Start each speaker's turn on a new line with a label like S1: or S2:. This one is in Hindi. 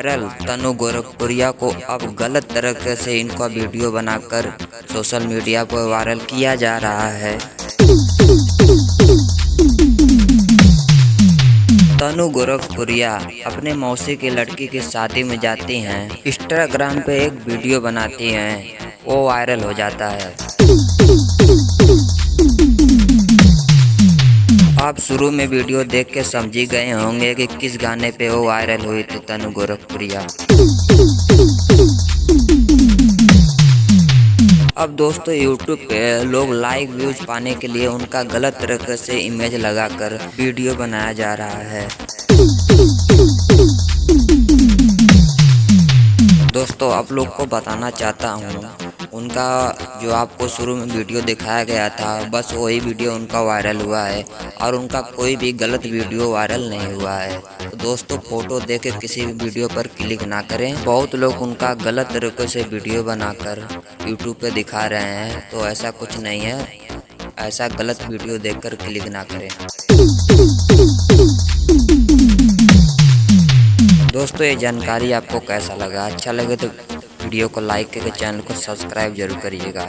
S1: वायरल तनु गोरखपुरिया को अब गलत तरीके से इनका वीडियो बनाकर सोशल मीडिया पर वायरल किया जा रहा है। तनु गोरखपुरिया अपने मौसी की लड़की की शादी में जाती हैं, इंस्टाग्राम पे एक वीडियो बनाती हैं, वो वायरल हो जाता है। आप शुरू में वीडियो देख के समझ ही गए होंगे कि किस गाने पे वो वायरल हुई थी तनु गोरखपुरिया। अब दोस्तों यूट्यूब पे लोग लाइक व्यूज पाने के लिए उनका गलत तरीके से इमेज लगाकर वीडियो बनाया जा रहा है। दोस्तों आप लोग को बताना चाहता हूँ, उनका जो आपको शुरू में वीडियो दिखाया गया था बस वही वीडियो उनका वायरल हुआ है और उनका कोई भी गलत वीडियो वायरल नहीं हुआ है। तो दोस्तों फोटो देख के किसी भी वीडियो पर क्लिक ना करें। बहुत लोग उनका गलत तरीके से वीडियो बनाकर यूट्यूब पे दिखा रहे हैं, तो ऐसा कुछ नहीं है। ऐसा गलत वीडियो देखकर क्लिक ना करें। दोस्तों ये जानकारी आपको कैसा लगा? अच्छा लगे तो वीडियो को लाइक करके चैनल को सब्सक्राइब जरूर करिएगा।